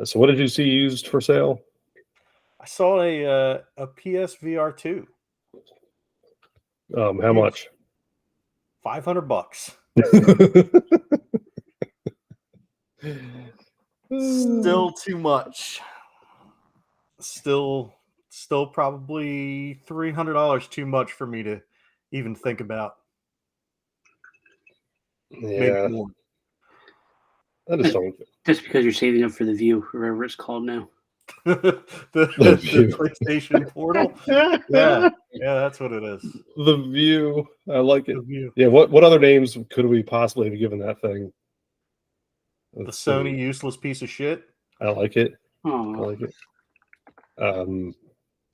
So what did you see used for sale? I saw a PSVR 2. How much? $500. Still too much. Still probably $300 too much for me to even think about. Yeah. Maybe more. That is something. Just because you're saving up for the View, whatever it's called now. the View. PlayStation Portal. Yeah, that's what it is. The View. I like it. The View. Yeah. What other names could we possibly have given that thing? The Sony useless piece of shit. I like it. Oh. I like it.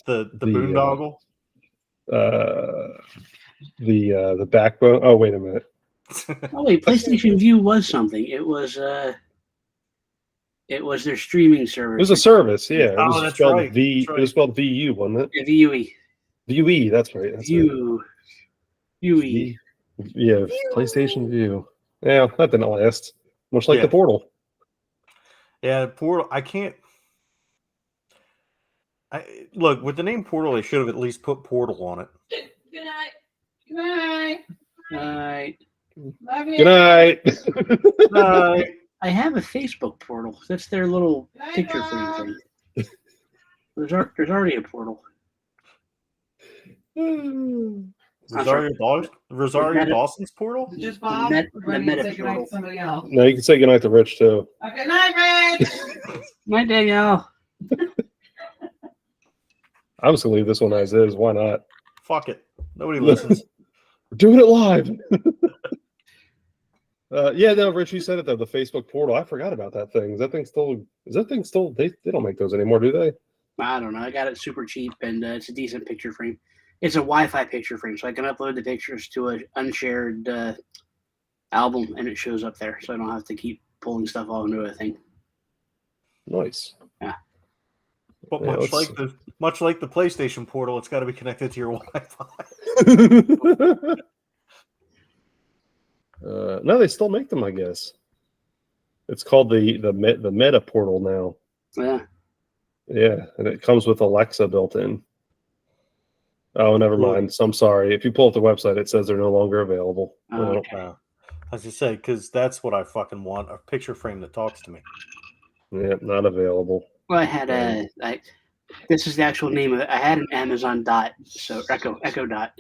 The boondoggle. The backbone. Oh, wait a minute. Oh wait, PlayStation View was something. It was their streaming service. It was a service, yeah. It was that's spelled right. It was spelled VU, wasn't it? Yeah, VUE. VUE, that's right. That's View. VUE. Yeah, PlayStation View. Yeah, that didn't last. Much like the Portal. Yeah, Portal. Look, with the name Portal, they should have at least put Portal on it. Good night. Good night. Night. Love you. Good night. I have a Facebook portal. That's their little picture frame thing. There's already a portal. Rosario Dawson's Portal? Just Bob. The Or do you meta say goodnight portal. to somebody else? No, you can say goodnight to Rich, too. Good night, Rich. Night, Danielle. I'm just going to leave this one as is. Why not? Fuck it. Nobody listens. We're doing it live. Yeah, no, Rich, you said it, though. The Facebook portal. I forgot about that thing. Is that thing still... They don't make those anymore, do they? I don't know. I got it super cheap, and it's a decent picture frame. It's a Wi-Fi picture frame, so I can upload the pictures to an unshared album, and it shows up there, so I don't have to keep pulling stuff all into a thing. Nice. Yeah. But much like the PlayStation Portal, it's got to be connected to your Wi-Fi. No, they still make them, I guess. It's called the Meta Portal now. Yeah. Yeah, and it comes with Alexa built in. Oh, never mind. So I'm sorry. If you pull up the website, it says they're no longer available. Okay. I was just say, because that's what I fucking want, a picture frame that talks to me. Yeah, not available. Well, I had this is the actual name of it. I had an Amazon Dot, so Echo Dot.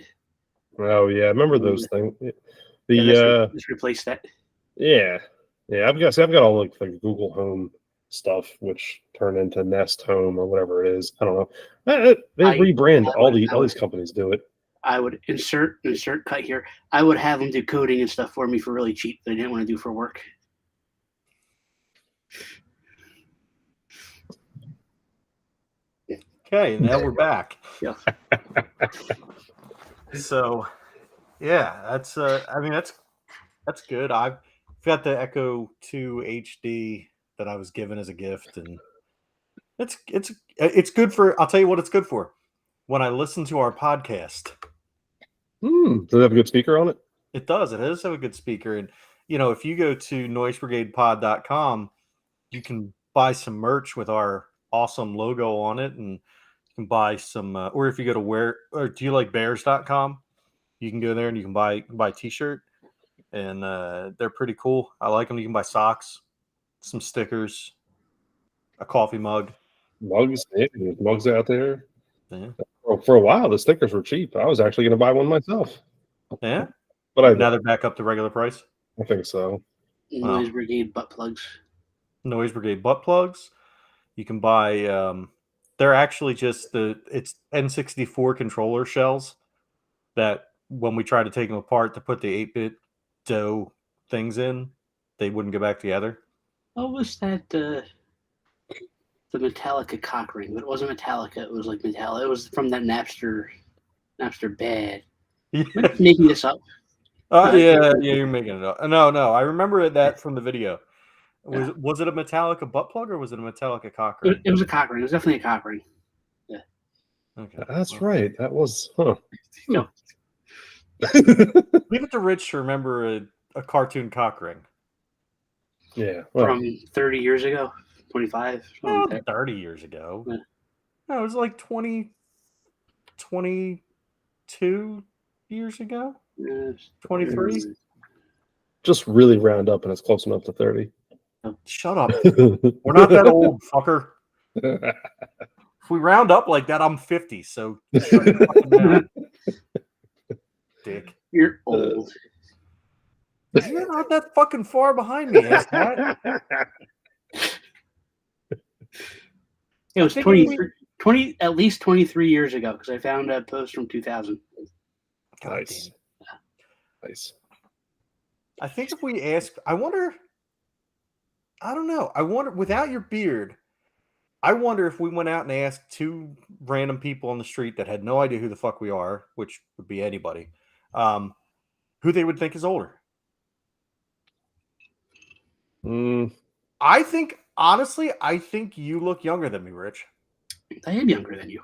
Oh yeah, I remember those things. Just replace that. Yeah, I've got all like the Google Home stuff, which turned into Nest Home or whatever it is. I don't know. They rebrand all these companies do it. I would insert cut here. I would have them do coding and stuff for me for really cheap that I didn't want to do for work. Okay, now we're back. Yeah. So, yeah, that's that's good. I've got the Echo 2 HD that I was given as a gift, and it's good for. I'll tell you what it's good for. When I listen to our podcast, Does it have a good speaker on it? it does. It does have a good speaker, and if you go to noisebrigadepod.com, you can buy some merch with our awesome logo on it, and you can buy some. Or if you go to do you like bears.com? You can go there and you can buy a t-shirt, and they're pretty cool. I like them. You can buy socks, some stickers, a coffee mug. Mugs, yeah, there's mugs out there. Yeah. For a while, the stickers were cheap. I was actually going to buy one myself. Yeah, but now they're back up to regular price. I think so. Noise Brigade butt plugs. Noise Brigade butt plugs. You can buy. They're actually just it's N64 controller shells that when we try to take them apart to put the 8-bit DOE things in, they wouldn't go back together. What was that? The Metallica cock ring, but it wasn't Metallica. It was like Metallica. It was from that Napster bad. Yeah. Making this up. Yeah, you're making it up. No, I remember that from the video. Was it a Metallica butt plug or was it a Metallica cock ring? It was a cock ring. It was definitely a cock ring. Yeah. Okay. That's right. That was. No. Leave it to Rich to remember a cartoon cock ring. Yeah. From 30 years ago. 25. Well, Something like that. 30 years ago. Yeah. No, it was like 22 years ago. 23. Just really round up, and it's close enough to 30. Shut up. We're not that old, fucker. If we round up like that, I'm 50. So shut your fucking mouth, dick. You're old. You're not that fucking far behind me, asshat. It was I think 20, at least 23 years ago, because I found a post from 2000. Nice. Nice. I think if we ask, I don't know. I wonder, without your beard, I wonder if we went out and asked two random people on the street that had no idea who the fuck we are, which would be anybody, who they would think is older. I think, honestly, you look younger than me, Rich. I am younger than you.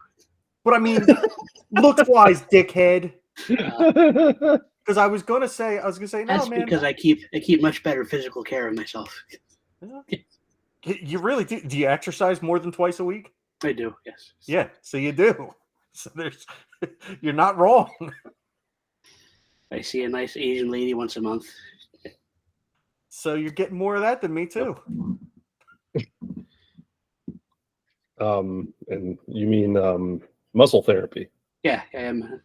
But I mean, looks-wise, dickhead. Because I was gonna say, no, That's man. because I keep much better physical care of myself. You really do. Do you exercise more than twice a week? I do, yes. Yeah, so you do. So you're not wrong. I see a nice Asian lady once a month. So you're getting more of that than me too. And you mean muscle therapy? Yeah, I am.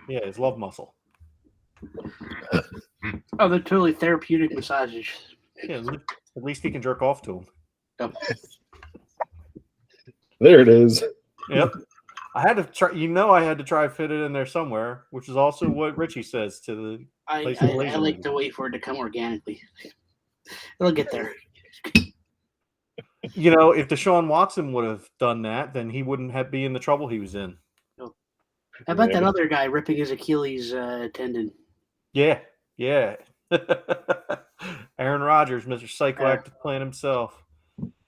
Yeah, it's love muscle. Oh, they're totally therapeutic massages. Yeah, at least he can jerk off to him. Oh. There it is. Yep. I had to try. I had to try to fit it in there somewhere, which is also what Richie says to the. I like to wait for it to come organically. It'll get there. If Deshaun Watson would have done that, then he wouldn't be in the trouble he was in. How about that other guy ripping his Achilles tendon? Yeah. Aaron Rodgers, Mr. Psychoactive Plan himself.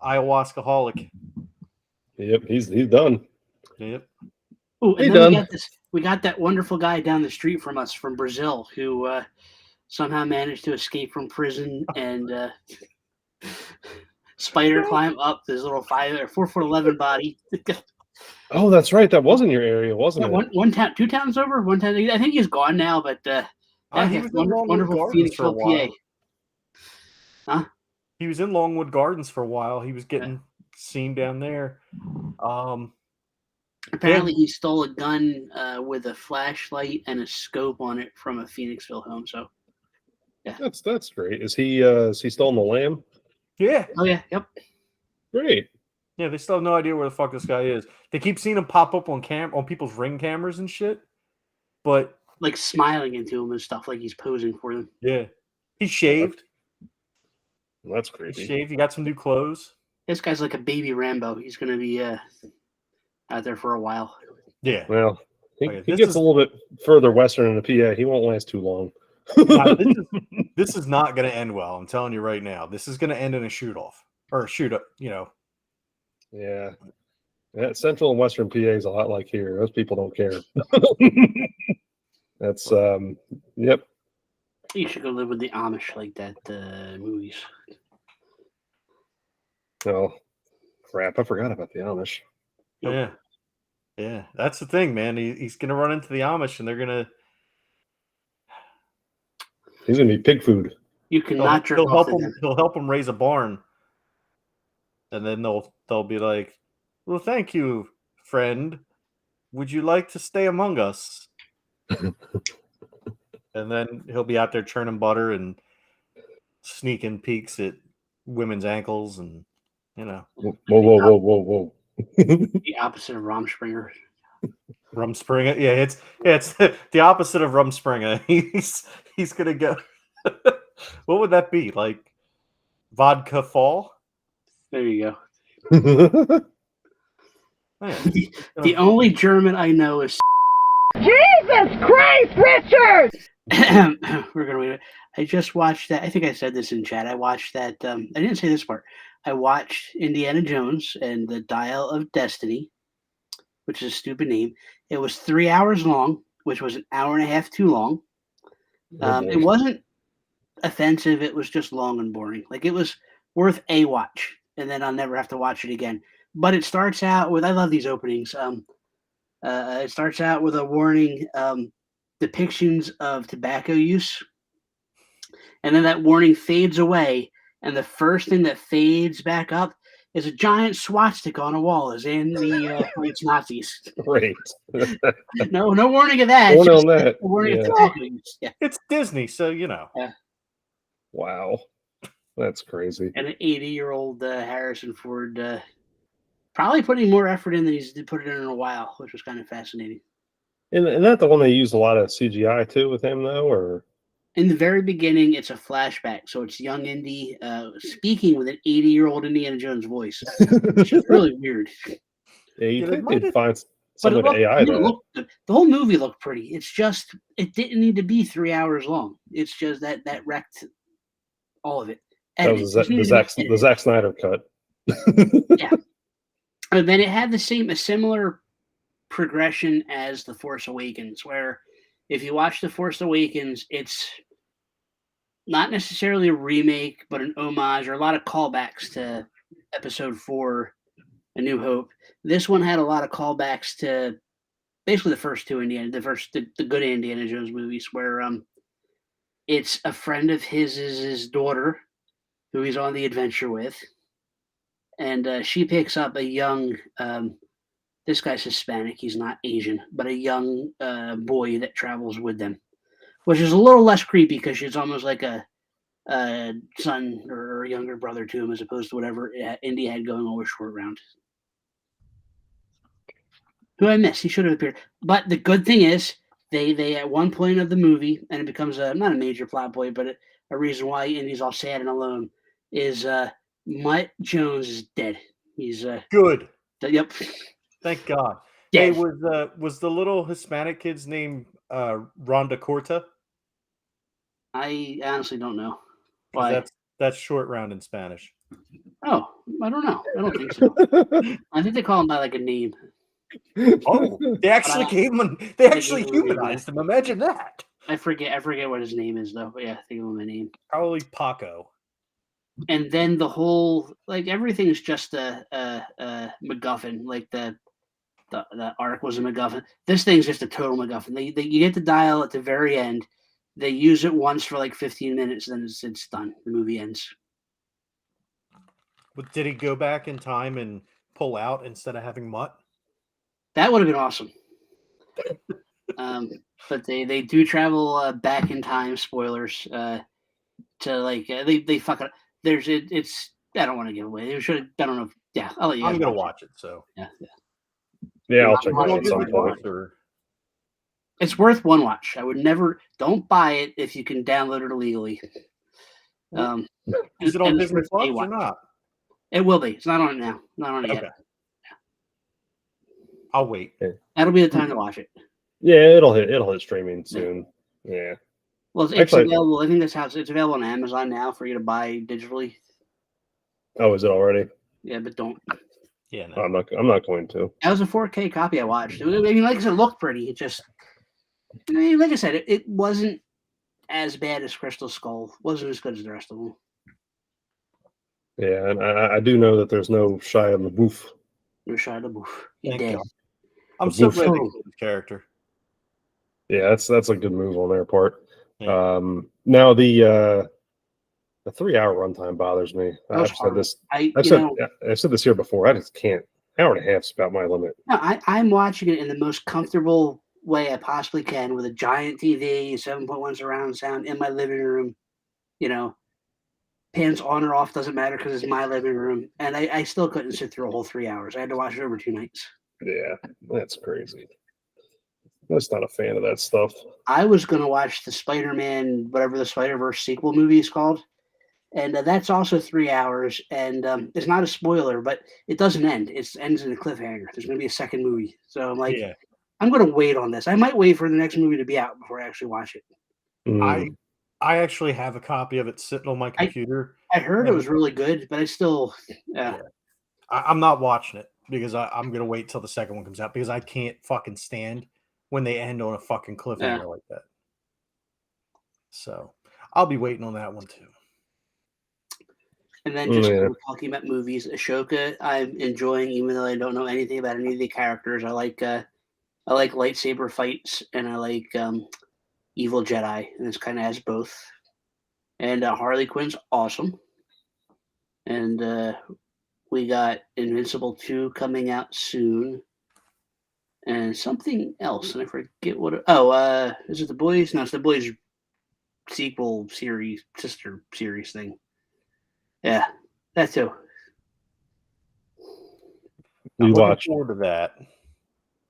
Ayahuasca-holic. Yep, he's done. Yep. Oh, and then we got that wonderful guy down the street from us from Brazil who somehow managed to escape from prison and spider climb up this little 4'11" body. Oh, that's right. That wasn't your area, wasn't it? One town, 2 towns over. One town. I think he's gone now, but he was in wonderful Phoenixville, PA. Huh? He was in Longwood Gardens for a while. He was getting seen down there. Apparently, he stole a gun with a flashlight and a scope on it from a Phoenixville home. So, yeah, that's great. Is he stolen the lamb? Yeah. Oh yeah. Yep. Great. Yeah, they still have no idea where the fuck this guy is. They keep seeing him pop up on people's Ring cameras and shit, but like smiling into him and stuff, like he's posing for them. Yeah, he's shaved. That's creepy. He's shaved. He got some new clothes. This guy's like a baby Rambo. He's gonna be out there for a while. Yeah. Well, he gets a little bit further western in the PA. He won't last too long. This is not going to end well. I'm telling you right now. This is going to end in a shoot-off or a shoot-up. Yeah. Central and Western PA is a lot like here. Those people don't care. That's yep. You should go live with the Amish like that movies. Oh, crap. I forgot about the Amish. Yeah. Yeah. That's the thing, man. He's going to run into the Amish and they're going to. He's going to be pig food. You cannot jerk off to them. He'll help him raise a barn. And then they'll be like, well, thank you, friend. Would you like to stay among us? And then he'll be out there churning butter and sneaking peeks at women's ankles and, Whoa. The opposite of Rumspringa. Rumspringa? Yeah, it's the opposite of Rumspringa. He's going to go. What would that be? Like vodka fall? There you go. The only German I know is Jesus Christ, Richard! We're gonna wait. I just watched that. I think I said this in chat. I watched that. I didn't say this part. I watched Indiana Jones and the Dial of Destiny, which is a stupid name. It was 3 hours long, which was an hour and a half too long. It wasn't offensive. It was just long and boring. Like, it was worth a watch. and then I'll never have to watch it again. But it starts out with, I love these openings. It starts out with a warning, depictions of tobacco use, and then that warning fades away, and the first thing that fades back up is a giant swastika on a wall as Andy fights Nazis. Great. No warning of that. Warning just on that. a warning of Yeah. tobacco use. Yeah. It's Disney, so you know. Yeah. Wow. That's crazy. And an 80-year-old Harrison Ford probably putting more effort in than he's put it in a while, which was kind of fascinating. And that the one they used a lot of CGI too with him though, or In the very beginning, it's a flashback, so it's young Indy speaking with an 80-year-old Indiana Jones voice, which is really weird. yeah, you Yeah, think they they'd find But some it of looked, AI it that. looked good. The whole movie looked pretty. It's just it didn't need to be 3 hours long. It's just that wrecked all of it. That was the Zack Snyder cut. Yeah. And then it had a similar progression as The Force Awakens, where if you watch The Force Awakens, it's not necessarily a remake, but an homage or a lot of callbacks to Episode 4, A New Hope. This one had a lot of callbacks to basically the first two the good Indiana Jones movies, where it's a friend of his daughter who he's on the adventure with, and she picks up a young this guy's Hispanic, he's not Asian, but a young boy that travels with them, which is a little less creepy because she's almost like a son or a younger brother to him, as opposed to whatever Indy had going on with Short Round. Who I miss? He should have appeared. But the good thing is, they at one point of the movie, and it becomes not a major plot point, but a reason why Indy's all sad and alone is Mutt Jones is dead. He's good. Yep. Thank God. Dead. Hey, was the little Hispanic kid's name Rhonda Corta? I honestly don't know. Why? That's Short Round in Spanish. Oh, I don't know. I don't think so. I think they call him by like a name. Oh, they actually they actually humanized him. Imagine that. I forget what his name is though. But yeah, think of my name. Probably Paco. And then the whole everything's just a MacGuffin. Like the arc was a MacGuffin. This thing's just a total MacGuffin. You get the dial at the very end. They use it once for like 15 minutes, then it's done. The movie ends. But did he go back in time and pull out instead of having Mutt? That would have been awesome. But they do travel back in time. Spoilers. To they fuck it up. It's I don't want to give away. They should. I don't know. Yeah, I'll let you guys. I'm gonna watch it. So yeah, I'll check it out at some point. It's worth one watch. I would never. Don't buy it if you can download it illegally. Is it on Disney Plus or not? It will be. It's not on it now. Not on it yet. I'll wait. That'll be the time to watch it. Yeah, it'll hit streaming soon. Yeah. Well, it's available. I think that's how it's available on Amazon now for you to buy digitally. Oh, is it already? Yeah, but don't. Yeah, no. I'm not going to. That was a 4K copy I watched. I mean, like I said, it looked pretty. It just, like I said, it wasn't as bad as Crystal Skull. It wasn't as good as the rest of them. Yeah, and I do know that there's no Shia LaBeouf. No Shia LaBeouf. He dead. God. I'm so glad they killed his character. Yeah, that's a good move on their part. Yeah. Now the 3-hour runtime bothers me. I've said this. I've said this here before. I just can't. Hour and a half's about my limit. No, I'm watching it in the most comfortable way I possibly can with a giant TV, 7.1 surround sound in my living room. Pans on or off doesn't matter because it's my living room, and I still couldn't sit through a whole 3 hours. I had to watch it over 2 nights. Yeah, that's crazy. I'm just not a fan of that stuff. I was going to watch the Spider-Man, whatever the Spider-Verse sequel movie is called, and that's also 3 hours, and it's not a spoiler, but it doesn't end. It ends in a cliffhanger. There's going to be a second movie, so I'm like, I'm going to wait on this. I might wait for the next movie to be out before I actually watch it. I actually have a copy of it sitting on my computer. I heard it was really good, but I still, I'm not watching it because I'm going to wait till the second one comes out because I can't fucking stand when they end on a fucking cliffhanger like that. So I'll be waiting on that one too. And then just talking about movies, Ashoka, I'm enjoying, even though I don't know anything about any of the characters. I like lightsaber fights, and I like Evil Jedi, and this kind of has both. And Harley Quinn's awesome. And we got Invincible 2 coming out soon. And something else, and I forget what. Is it The Boys? No, it's The Boys sequel series, sister series thing. Yeah, that too. I'm looking forward to that.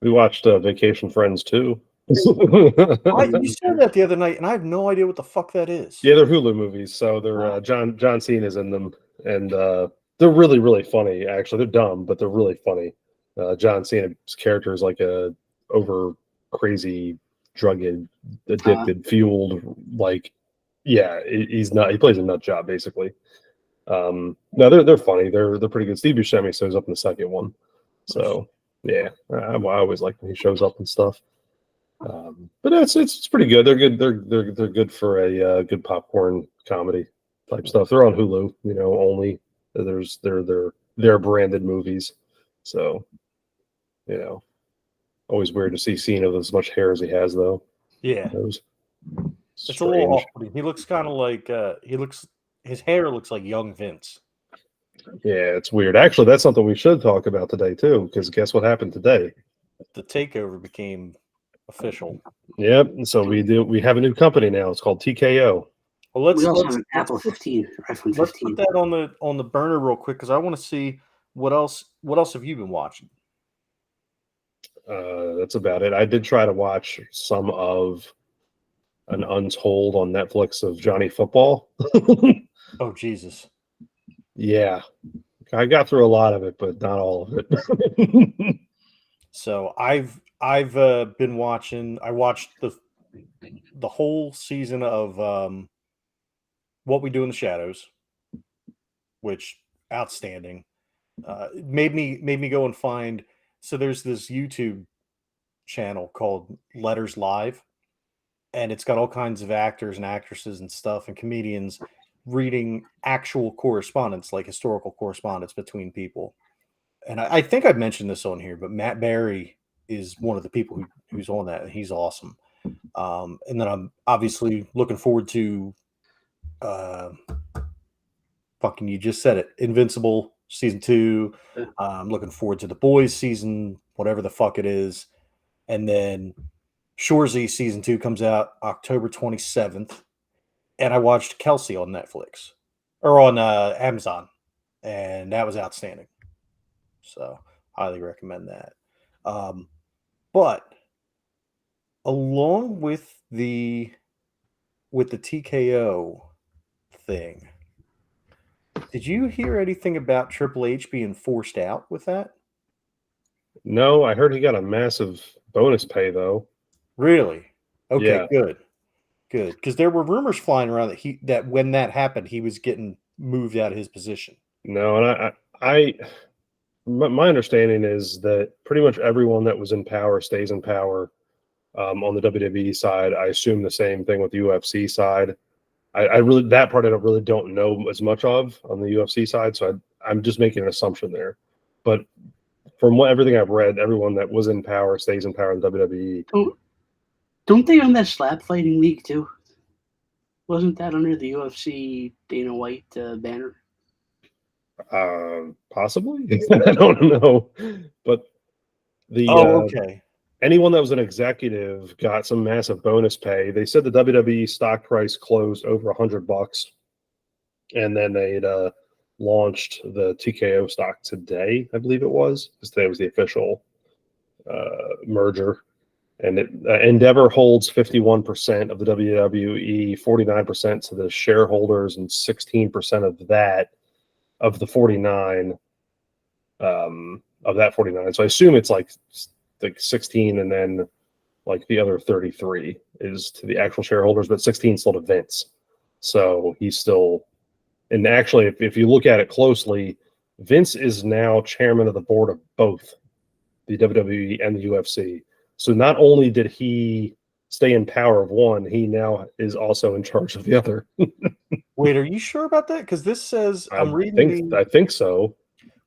We watched Vacation Friends too. You said that the other night, and I have no idea what the fuck that is. Yeah, they're Hulu movies, so they're John Cena's in them, and they're really, really funny. Actually, they're dumb, but they're really funny. John Cena's character is like a over crazy, drug addicted, fueled, like, yeah, he's not. He plays a nut job basically. No, they're funny. They're pretty good. Steve Buscemi shows up in the second one, so yeah, I always like when he shows up and stuff. But it's pretty good. They're good. They're good for a good popcorn comedy type stuff. They're on Hulu, only. They're branded movies, so always weird to see Cena with as much hair as he has, though. Yeah, it's a little off-putting. He looks kind of like his hair looks like young Vince. Yeah, it's weird. Actually, that's something we should talk about today too, because guess what happened today? The takeover became official. Yep. So we have a new company now. It's called TKO. Well, let's have an Apple 15 or iPhone 15. Let's put that on the burner real quick, because I want to see what else have you been watching. That's about it. I did try to watch some of an Untold on Netflix of Johnny Football. Oh Jesus! Yeah, I got through a lot of it, but not all of it. So I've been watching. I watched the whole season of What We Do in the Shadows, which outstanding. Made me go and find. So there's this YouTube channel called Letters Live, and it's got all kinds of actors and actresses and stuff and comedians reading actual correspondence, like historical correspondence between people. And I think I've mentioned this on here, but Matt Berry is one of the people who's on that, and he's awesome. And then I'm obviously looking forward to fucking, you just said it, Invincible season 2. I'm looking forward to The Boys season, whatever the fuck it is. And then Shoresy season 2 comes out October 27th. And I watched Kelsey on Netflix or on Amazon, and that was outstanding. So highly recommend that. But along with the TKO thing, did you hear anything about Triple H being forced out with that? No, I heard he got a massive bonus pay though. Really? Okay, yeah. Good. Because there were rumors flying around that when that happened, he was getting moved out of his position. No, and my understanding is that pretty much everyone that was in power stays in power. On the WWE side, I assume the same thing with the UFC side. I really, that part I really don't know as much of on the UFC side, so I'm just making an assumption there. But from everything I've read, everyone that was in power stays in power in the WWE. Don't they own that slap fighting league too? Wasn't that under the UFC Dana White banner? Possibly. I don't know. But okay. Anyone that was an executive got some massive bonus pay. They said the WWE stock price closed over $100, and then they'd launched the TKO stock today, I believe it was, because today was the official merger. And Endeavor holds 51% of the WWE, 49% to the shareholders, and 16% of that, of the 49, of that 49. So I assume it's like 16, and then like the other 33 is to the actual shareholders, but 16 still to Vince. So he's still, and actually, if you look at it closely, Vince is now chairman of the board of both the WWE and the UFC. So not only did he stay in power of one, he now is also in charge of the other. Wait, are you sure about that? Because this says I I'm reading think so.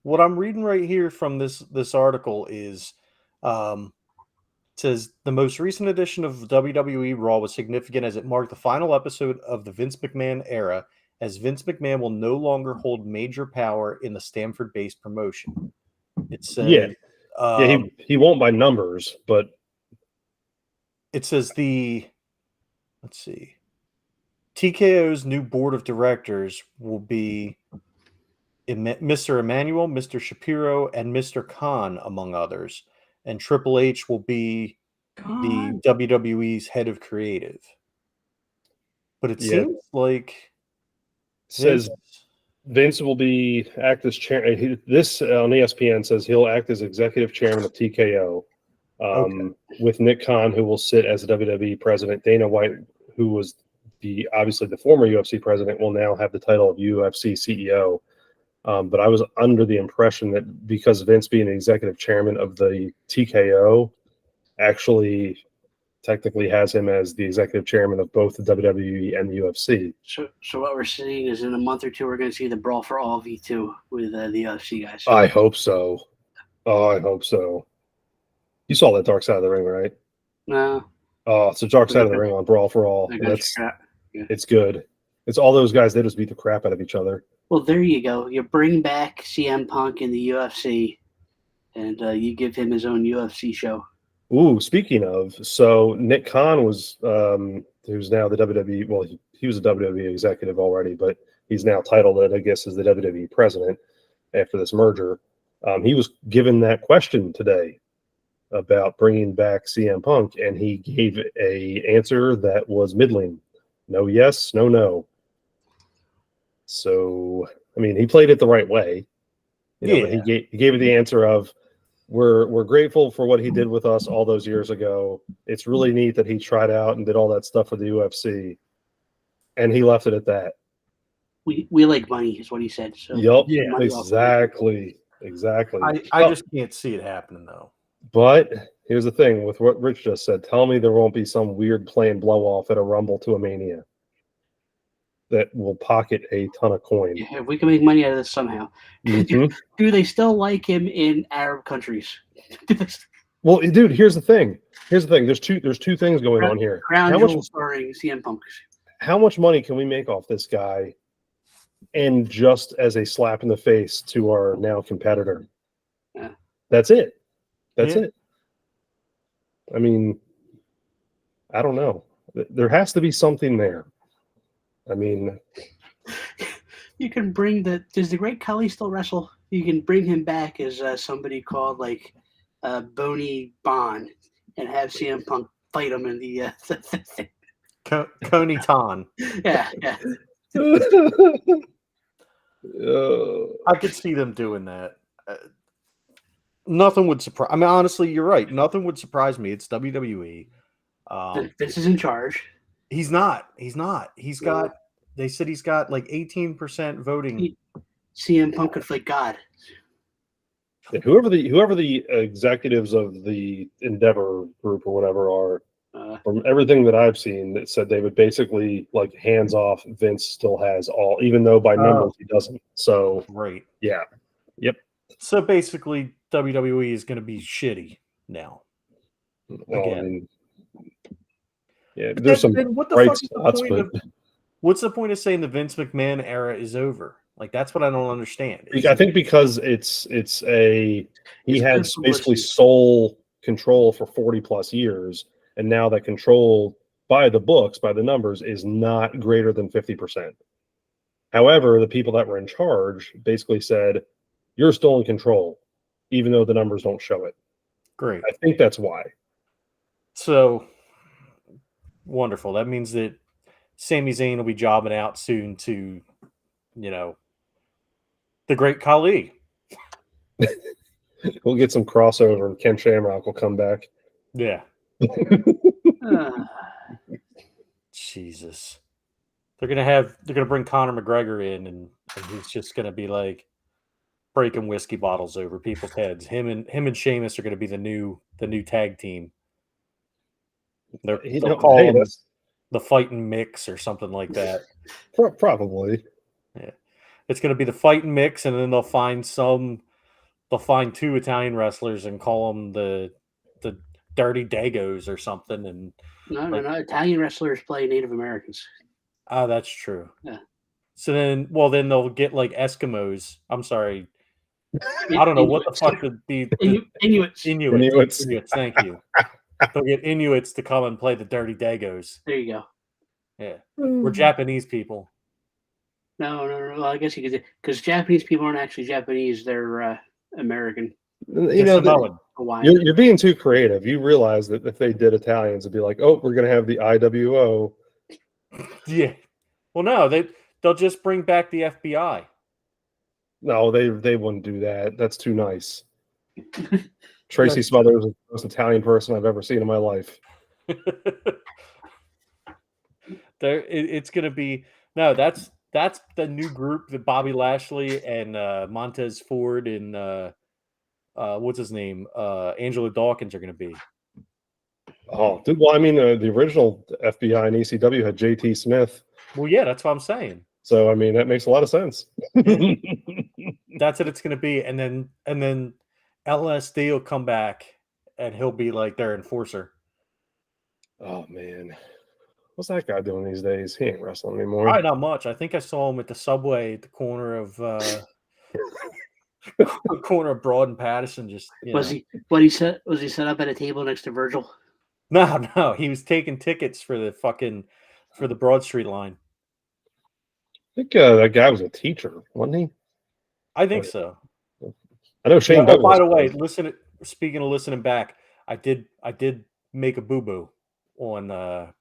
what I'm reading right here from this article is says the most recent edition of WWE Raw was significant as it marked the final episode of the Vince McMahon era, as Vince McMahon will no longer hold major power in the Stamford-based promotion. It says, he won't by numbers, but it says let's see, TKO's new board of directors will be Mr. Emmanuel, Mr. Shapiro, and Mr. Khan, among others. And Triple H will be the WWE's head of creative. But it seems like says Vince will act as chair. This on ESPN says he'll act as executive chairman of TKO, with Nick Khan, who will sit as the WWE president. Dana White, who was obviously the former UFC president, will now have the title of UFC CEO. But I was under the impression that because Vince being the executive chairman of the TKO actually technically has him as the executive chairman of both the WWE and the UFC. So what we're seeing is in a month or two, we're going to see the Brawl for All V2 with the UFC guys. I hope so. Oh, I hope so. You saw that Dark Side of the Ring, right? No. Oh, it's a Dark Side of the Ring on Brawl for All. It's good. It's all those guys, they just beat the crap out of each other. Well, there you go. You bring back CM Punk in the UFC, and you give him his own UFC show. Ooh, speaking of, so Nick Khan was, who's now the WWE, well, he was a WWE executive already, but he's now titled, I guess, as the WWE president after this merger. He was given that question today about bringing back CM Punk, and he gave a answer that was middling. No yes, no no. So, I mean, he played it the right way. You know, he gave it the answer of, we're grateful for what he did with us all those years ago. It's really neat that he tried out and did all that stuff for the UFC, and he left it at that. We like money, is what he said. So yep, yeah, exactly. I just can't see it happening though. But here's the thing with what Rich just said. Tell me there won't be some weird planned blow off at a Rumble to a Mania that will pocket a ton of coin. Yeah, if we can make money out of this somehow. Mm-hmm. Do they still like him in Arab countries? Well, dude, here's the thing. There's two things going on here. Crown Jewel starring CM Punk. How much money can we make off this guy? And just as a slap in the face to our now competitor. Yeah. That's it. That's it. I mean, I don't know. There has to be something there. I mean, you can bring does the Great Khali still wrestle? You can bring him back as somebody called like Boney Bond and have CM Punk fight him in the Coney Ton. Yeah. I could see them doing that. Nothing would surprise. I mean, honestly, you're right. Nothing would surprise me. It's WWE. Vince is in charge. He's not. He's got. They said he's got like 18% voting. CM Punk could fight God. Yeah, whoever the executives of the Endeavor group or whatever are, from everything that I've seen, that said they would basically like hands off. Vince still has all, even though by numbers he doesn't. So right. Yeah. Yep. So basically, WWE is going to be shitty now. Well, again. I mean, yeah, there's some bright spots, but what's the point of saying the Vince McMahon era is over? Like, that's what I don't understand. I think because he had basically sole control for 40 plus years, and now that control by the books, by the numbers, is not greater than 50%. However, the people that were in charge basically said, you're still in control, even though the numbers don't show it. Great. I think that's why. So, wonderful. That means that Sami Zayn will be jobbing out soon to, the Great Khali. We'll get some crossover, and Ken Shamrock will come back. Yeah. Jesus. They're gonna bring Conor McGregor in, and he's just gonna be like breaking whiskey bottles over people's heads. Him and Sheamus are gonna be the new tag team. They'll call hey, them that's the Fighting Mix or something like that. probably. Yeah, it's going to be the Fighting Mix, and then they'll find two Italian wrestlers and call them the Dirty Dagos or something. And No. Italian wrestlers play Native Americans. That's true. Yeah. So then they'll get like Eskimos. I'm sorry. I don't know what the fuck the Inuits. Inuits. Thank you. They'll get Inuits to come and play the Dirty Dagos. There you go. Yeah, we're Japanese people. No. Well, I guess you could, because Japanese people aren't actually Japanese; they're American. You know, Hawaiian. you're being too creative. You realize that if they did Italians, it'd be like, oh, we're gonna have the IWO. Yeah. Well, no, they'll just bring back the FBI. No, they wouldn't do that. That's too nice. Tracy Smothers is the most Italian person I've ever seen in my life. It's going to be that's the new group that Bobby Lashley and Montez Ford and what's his name, Angelo Dawkins are going to be. Oh, well, I mean, the original FBI and ECW had JT Smith. Well, yeah, that's what I'm saying. So, I mean, that makes a lot of sense. That's what it's going to be, and then LSD will come back, and he'll be like their enforcer. Oh man, what's that guy doing these days? He ain't wrestling anymore. Probably not much. I think I saw him at the subway at the corner of Broad and Patterson. Just was he set up at a table next to Virgil? No, he was taking tickets for the Broad Street line. I think that guy was a teacher, wasn't he? I think so. I know Shane Douglas. By the way, speaking of listening back, I did make a boo-boo on the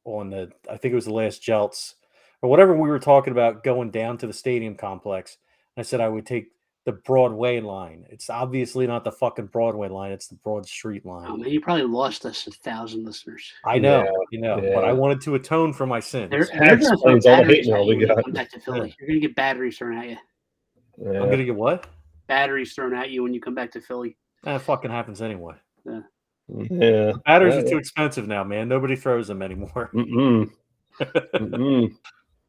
I think it was the last Jelts or whatever we were talking about going down to the stadium complex. I said I would take the Broadway line. It's obviously not the fucking Broadway line. It's the Broad Street line. Oh man, you probably lost us 1,000 listeners. I know, but I wanted to atone for my sins. They're going to throw batteries at you when you come back to Philly. Yeah. You're going to get batteries thrown at you. Yeah. I'm going to get what? Batteries thrown at you when you come back to Philly. That fucking happens anyway. Yeah. Batteries are too expensive now, man. Nobody throws them anymore.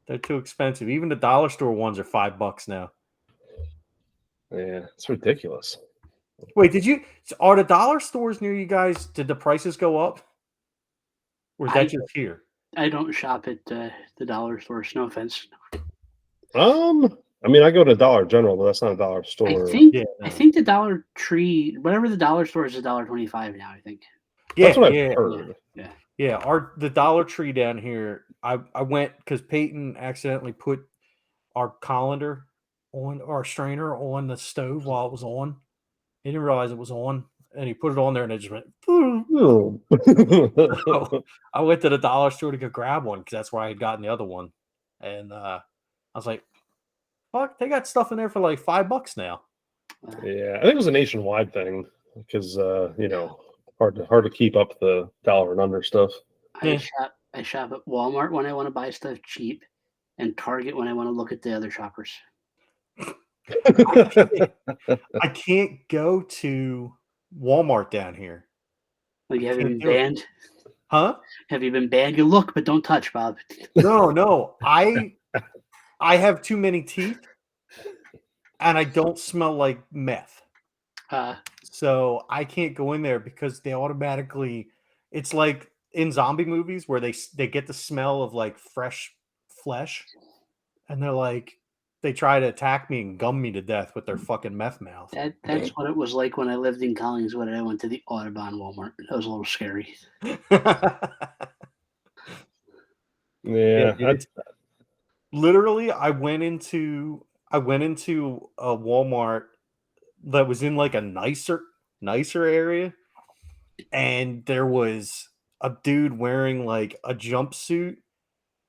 They're too expensive. Even the dollar store ones are $5 now. Yeah, it's ridiculous. Wait, are the dollar stores near you guys? Did the prices go up? Or is that just here? I don't shop at the dollar stores. No offense. I mean, I go to Dollar General, but that's not a dollar store. I think the Dollar Tree, whatever the dollar store is, $1.25 now. I think. That's what I've heard. Yeah. The Dollar Tree down here. I went because Peyton accidentally put our colander on our strainer on the stove while it was on. He didn't realize it was on, and he put it on there, and it just went. So I went to the dollar store to go grab one because that's where I had gotten the other one, and I was like, "Fuck, they got stuff in there for like $5 now." Yeah, I think it was a nationwide thing because hard to keep up the dollar and under stuff. I shop at Walmart when I want to buy stuff cheap, and Target when I want to look at the other shoppers. I can't go to Walmart down here. Like, have you been banned? Huh? Have you been banned? You look, but don't touch, Bob. No. I have too many teeth, and I don't smell like meth. So I can't go in there because they automatically. It's like in zombie movies where they get the smell of like fresh flesh, and they're like. They try to attack me and gum me to death with their fucking meth mouth. That's what it was like when I lived in Collingswood and I went to the Audubon Walmart. That was a little scary. Yeah. Literally, I went into a Walmart that was in like a nicer area, and there was a dude wearing like a jumpsuit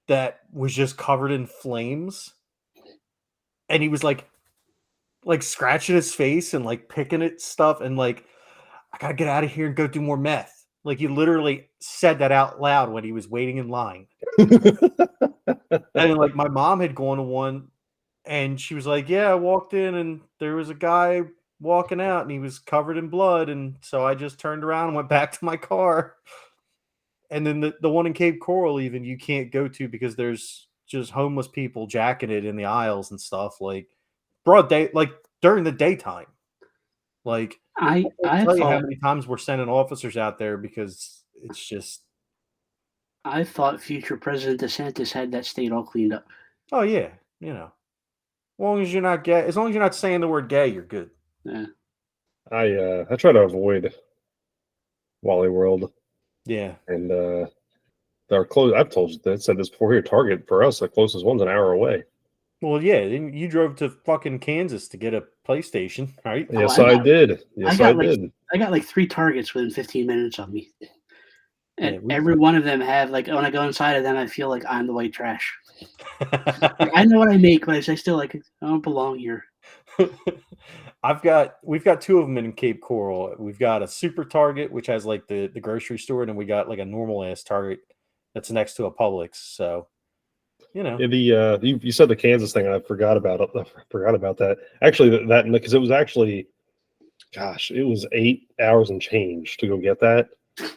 that was just covered in flames. And he was like scratching his face and like picking at stuff and like, I gotta get out of here and go do more meth. Like he literally said that out loud when he was waiting in line. And like my mom had gone to one and she was like, yeah, I walked in and there was a guy walking out and he was covered in blood. And so I just turned around and went back to my car. And then the one in Cape Coral, even you can't go to because there's just homeless people jacking it in the aisles and stuff, like broad day, like during the daytime. Like I can't tell you how thought many times we're sending officers out there because it's just, I thought future President DeSantis had that state all cleaned up. oh yeah, as long as you're not gay, as long as you're not saying the word gay, you're good. Yeah. I try to avoid Wally World, Yeah. and they're close. I've told you that, said this before here. Target for us, the closest one's an hour away. Well, yeah, then you drove to fucking Kansas to get a PlayStation, right? Yes, I I got- did. Yes, I did. I got like 3 targets within 15 minutes of me. And Yeah, every one of them have, like, when I go inside of them, I feel like I'm the white trash. Like, I know what I make, but I still like, I don't belong here. We've got 2 of them in Cape Coral. We've got a super Target, which has like the grocery store, and then we got like a normal ass Target that's next to a Publix. So, Yeah, you said the Kansas thing, and I forgot about it. I forgot about that. Actually, that because it was actually, gosh, it was 8 hours and change to go get that.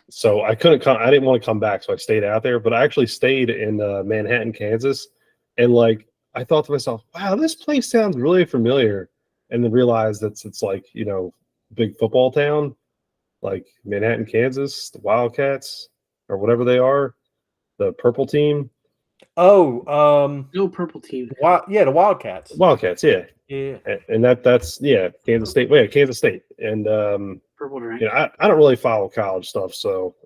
So I couldn't come. I didn't want to come back, so I stayed out there. But I actually stayed in Manhattan, Kansas, and like I thought to myself, "Wow, this place sounds really familiar." And then realized that it's like big football town, like Manhattan, Kansas, the Wildcats or whatever they are, the purple team. oh, No purple team. the Wildcats. Wildcats, yeah. Yeah. And that's Kansas State. Well, yeah, Kansas State. And Purple drink. I don't really follow college stuff, so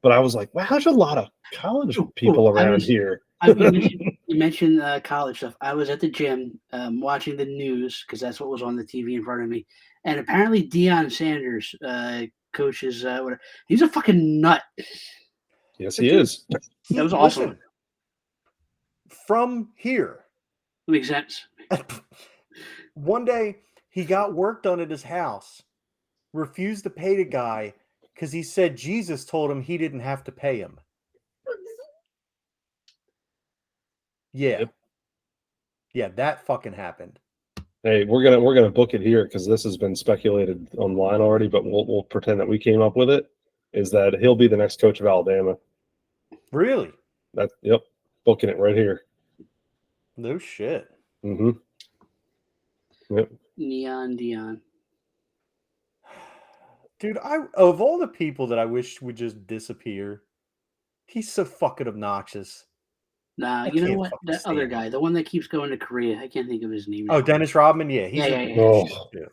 but I was like, wow, there's a lot of college people around here. You mentioned college stuff. I was at the gym watching the news because that's what was on the TV in front of me, and apparently Deion Sanders coaches. He's a fucking nut. Yes, he is. That was awesome. Listen, from here, Makes sense. one day he got work done at his house, refused to pay the guy because he said Jesus told him he didn't have to pay him. Yeah. Yep. Yeah, that fucking happened. Hey, we're gonna book it here because this has been speculated online already, but we'll pretend that we came up with it. Is that he'll be the next coach of Alabama? Really? Yep, booking it right here. No shit. Mm-hmm. Yep. Neon Deion. Dude, of all the people that I wish would just disappear, he's so fucking obnoxious. Nah, I you know can't what? fucking That stand other him. guy, the one that keeps going to Korea, I can't think of his name. Oh, now. Dennis Rodman? Yeah, he's Yeah. Oh.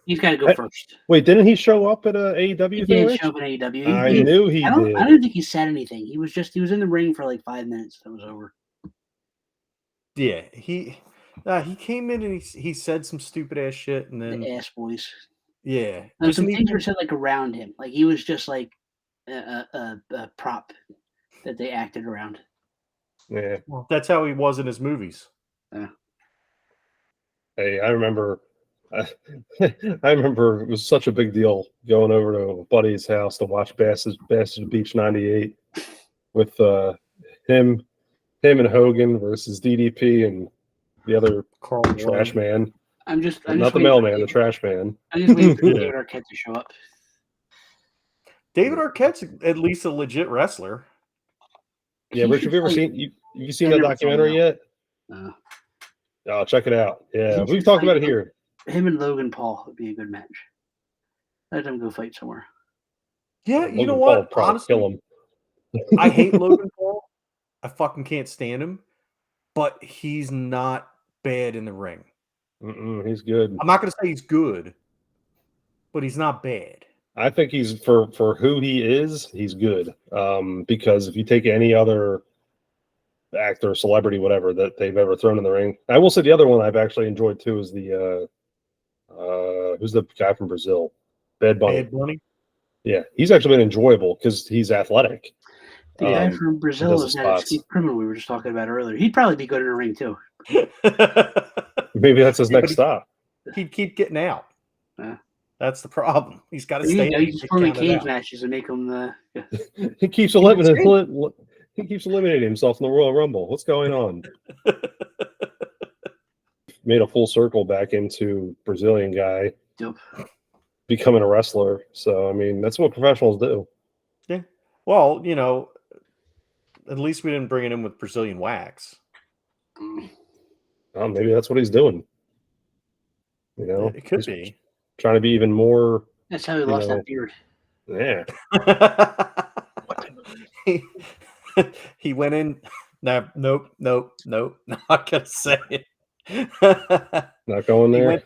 He's got to go first. Wait, didn't he show up at a AEW He thing? did Rich? show up in AEW. I knew he I don't did. think he said anything. He was in the ring for like 5 minutes. That was over. Yeah, he came in and he said some stupid ass shit, and then The ass boys. yeah, Like, some wasn't things he- were said like around him. Like he was just like a prop that they acted around. Yeah. well, that's how he was in his movies. Hey, I remember. I remember it was such a big deal going over to a buddy's house to watch Bass's Beach '98 with him and Hogan versus DDP and the other Carl trash man. I'm just Not the waiting mailman, for the trash man. I'm just waiting for Yeah. David Arquette to show up. David Arquette's at least a legit wrestler. Yeah, He Rich, should have you ever fight- seen you seen I that never saw documentary that. yet? Oh, check it out. Yeah, He we've should talked fight about it here. Him and Logan Paul would be a good match. Let them go fight somewhere. Yeah, you know Logan Paul what? would probably Honestly, kill him. I hate Logan Paul. I fucking can't stand him, but he's not bad in the ring. He's good. I'm not going to say he's good, but he's not bad. I think he's for who he is, he's good. Because if you take any other actor, celebrity, whatever that they've ever thrown in the ring, I will say the other one I've actually enjoyed too is the who's the guy from Brazil, Bad Bunny. Bad Bunny? Yeah, he's actually been enjoyable because he's athletic. The guy Um, from he Brazil does is the that spots. escape criminal we were just talking about earlier. He'd probably be good in a ring too. Maybe that's his Yeah, next but stop. He'd keep getting out. Yeah. That's the problem. He's got to You stay. know, in you just and form count it cage out. matches and make him. He keeps eliminating himself in the Royal Rumble. What's going on? Made a full circle back into Brazilian guy Yep. becoming a wrestler. So I mean, that's what professionals do. Yeah. Well, at least we didn't bring it in with Brazilian wax. Oh, maybe that's what he's doing. It could He's be. trying to be even more. That's how he lost that beard. Yeah. he went in. Nope. Not gonna say it. Not going He there. went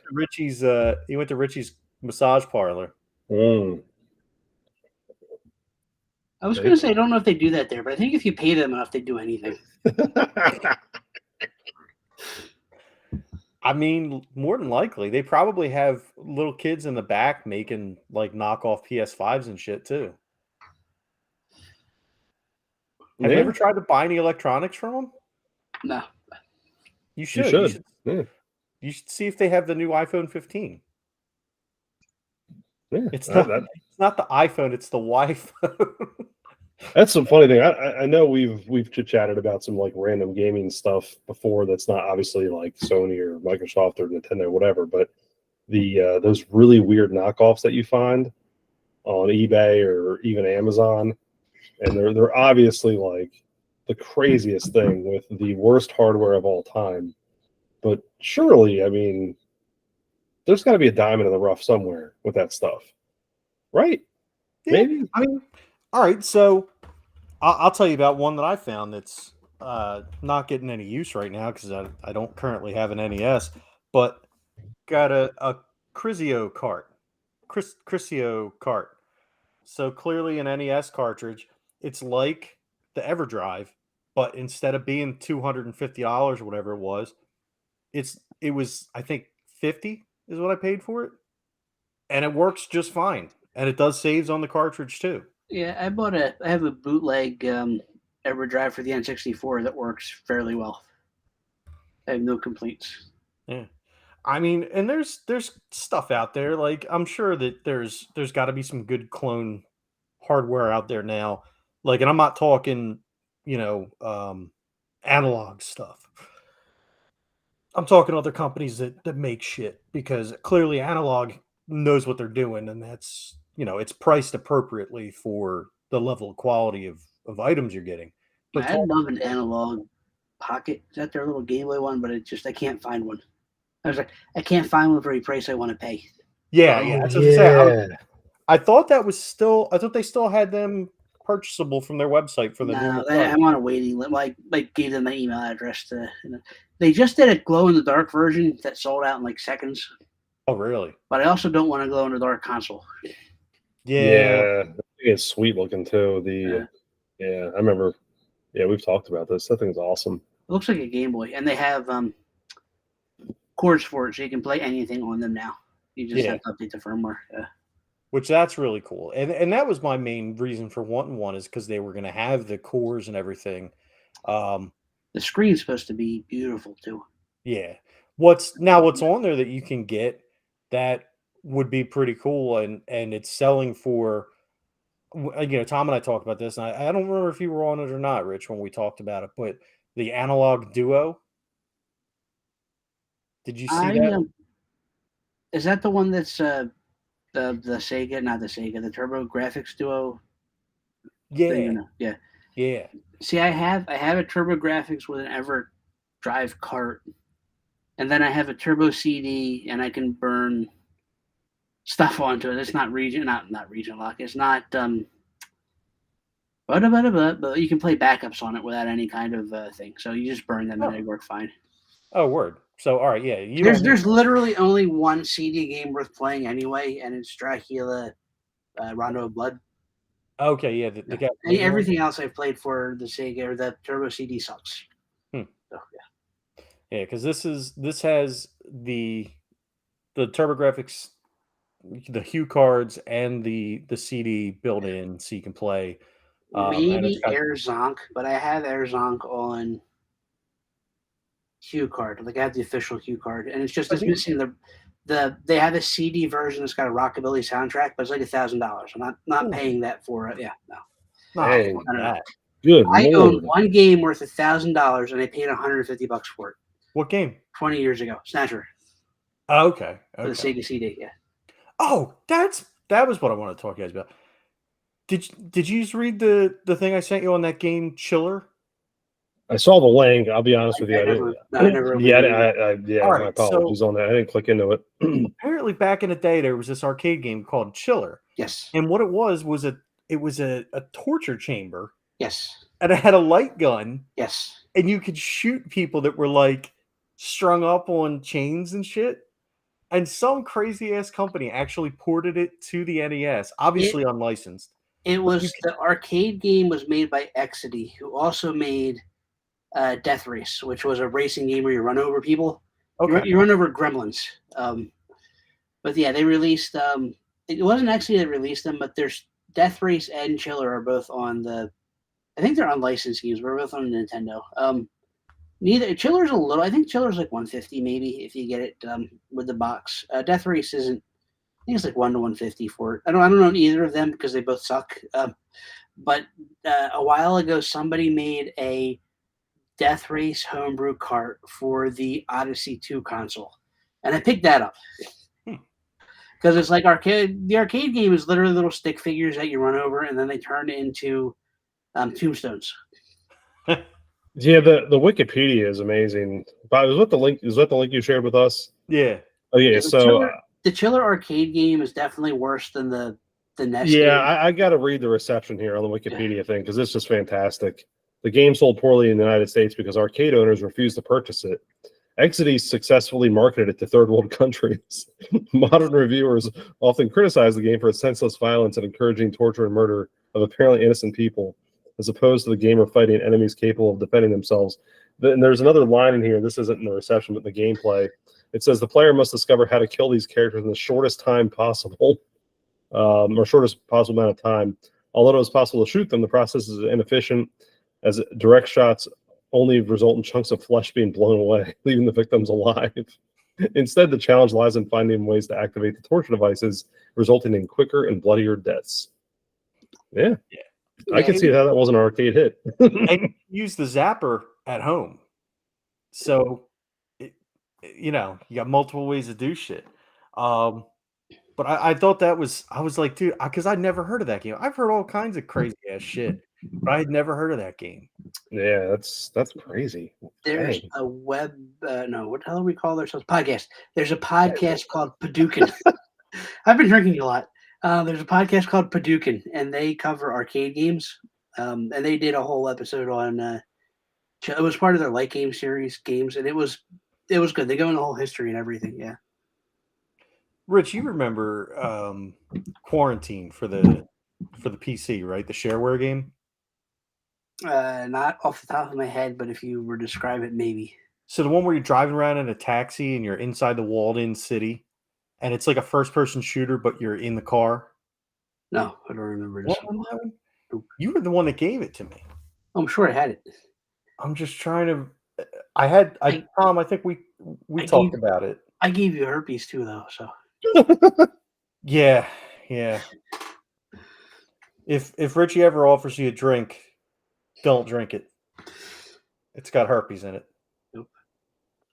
to Richie's massage parlor. Mm. I was going to say, I don't know if they do that there, but I think if you pay them enough, they do anything. I mean, more than likely, they probably have little kids in the back making like knockoff PS5s and shit too. Have you ever tried to buy any electronics from them? No. You should. Yeah. You should see if they have the new iPhone 15. Yeah. It's not the iPhone, it's the Wi-Fi. That's some funny thing. I know we've chit-chatted about some like random gaming stuff before that's not obviously like Sony or Microsoft or Nintendo, whatever, but the those really weird knockoffs that you find on eBay or even Amazon, and they're obviously like the craziest thing with the worst hardware of all time. But surely, I mean, there's got to be a diamond in the rough somewhere with that stuff, right? Yeah, Maybe. I mean, all right. So I'll tell you about one that I found that's not getting any use right now because I don't currently have an NES, but got a Crisio cart. Crisio cart. So clearly an NES cartridge. It's like the EverDrive, but instead of being $250 or whatever it was, it was I think 50 is what I paid for it, and it works just fine, and it does saves on the cartridge too. Yeah, I have a bootleg EverDrive for the N64 that works fairly well. I have no complaints. Yeah. I mean, and there's stuff out there. Like I'm sure that there's got to be some good clone hardware out there now. Like, and I'm not talking, analog stuff. I'm talking other companies that make shit because clearly analog knows what they're doing, and that's it's priced appropriately for the level of quality of items you're getting. But I love an analog pocket. Is that their little Game Boy one? But I can't find one. I was like, I can't find one for any price I want to pay. Yeah. That's what I was saying. I thought they still had them purchasable from their website for the normal price. I'm on a waiting list. Like gave them my email address to. They just did a glow in the dark version that sold out in like seconds. Oh, really? But I also don't want a glow in the dark console. Yeah, it's sweet looking too. I remember. Yeah, we've talked about this. That thing's awesome. It looks like a Game Boy, and they have cords for it, so you can play anything on them now. You just have to update the firmware. Which that's really cool, and that was my main reason for wanting one is because they were going to have the cores and everything. The screen's supposed to be beautiful too. Yeah. What's on there that you can get that would be pretty cool, and it's selling for. Tom and I talked about this, and I don't remember if you were on it or not, Rich, when we talked about it, but the Analog Duo. Did you see that? Is that the one that's the Sega, not the Sega, the Turbo Graphics Duo? Yeah. Yeah. See, I have a Turbo Graphics with an EverDrive cart, and then I have a Turbo CD, and I can burn stuff onto it. It's not region lock. It's not but you can play backups on it without any kind of thing. So you just burn them and they work fine. Oh, word. So all right, yeah. There's literally only one CD game worth playing anyway, and it's Dracula, Rondo of Blood. Okay, yeah. Everything else I've played for the Sega or the Turbo CD sucks. So, yeah, because this has the TurboGrafx, the Hue cards, and the CD built in, so you can play. Maybe AirZonk, but I have AirZonk on Hue card. Like I have the official Hue card, and it's missing they have a CD version that's got a rockabilly soundtrack, but it's like $1,000. I'm not paying that for it. Yeah, no. Hey, know. Good. I Lord. own one game worth $1,000, and I paid $150 for it. What game? 20 years ago, Snatcher. Oh, okay. For the Sega CD, yeah. Oh, that was what I wanted to talk to you guys about. Did you just read the thing I sent you on that game Chiller? I saw the link. I'll be honest with you. I I never- didn't. no, I never Yeah, opened All my right, apologies on that. I didn't click into it. Apparently, back in the day, there was this arcade game called Chiller, Yes. and what it was a torture chamber, Yes. and it had a light gun, Yes. and you could shoot people that were like strung up on chains and shit. And some crazy ass company actually ported it to the NES, obviously unlicensed. It was the arcade game was made by Exidy, who also made Death Race, which was a racing game where you run over people. Okay. You run over gremlins. But yeah, they released. It wasn't actually that released them, but there's Death Race and Chiller are both on the. I think they're on licensed games. We're both on Nintendo. Neither Chiller's a little. I think Chiller's like 150 maybe if you get it with the box. Death Race isn't. I think it's like 1 to 150 for it. I don't know either of them because they both suck. But a while ago, somebody made a Death Race homebrew cart for the Odyssey 2 console, and I picked that up because it's like arcade. The arcade game is literally little stick figures that you run over, and then they turn into tombstones. Yeah, the Wikipedia is amazing. But is what the link you shared with us? Yeah. Oh yeah. So the Chiller arcade game is definitely worse than the NES. yeah, game. I got to read the reception here on the Wikipedia thing because it's just fantastic. The game sold poorly in the United States because arcade owners refused to purchase it. Exidy successfully marketed it to third world countries. Modern reviewers often criticize the game for its senseless violence and encouraging torture and murder of apparently innocent people, as opposed to the gamer fighting enemies capable of defending themselves. And there's another line in here. This isn't in the reception, but in the gameplay. It says the player must discover how to kill these characters in the shortest time possible, or shortest possible amount of time. Although it is possible to shoot them, the process is inefficient, as direct shots only result in chunks of flesh being blown away, leaving the victims alive. Instead, the challenge lies in finding ways to activate the torture devices, resulting in quicker and bloodier deaths. Yeah. I can see how that was an arcade hit. And use the zapper at home. So, you got multiple ways to do shit. But I thought that was, I was like, dude, because I'd never heard of that game. I've heard all kinds of crazy ass shit, but I had never heard of that game. Yeah, that's crazy. There's a web, no, what the hell do we call ourselves? Podcast. There's a podcast called Paducah. I've been drinking a lot. There's a podcast called Paducah, and they cover arcade games. And they did a whole episode on. It was part of their light game series games, and it was good. They go into the whole history and everything. Yeah. Rich, you remember Quarantine for the PC, right? The shareware game. Not off the top of my head, but if you were to describe it, maybe. So the one where you're driving around in a taxi and you're inside the walled-in city, and it's like a first-person shooter, but you're in the car. No, I don't remember this one. You were the one that gave it to me. I'm sure I had it. I'm just trying to. Tom, I think we talked about it. I gave you herpes too, though. So. Yeah. If Richie ever offers you a drink, don't drink it. It's got herpes in it. Nope.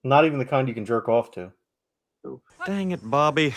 Not even the kind you can jerk off to. Nope. Dang it, Bobby.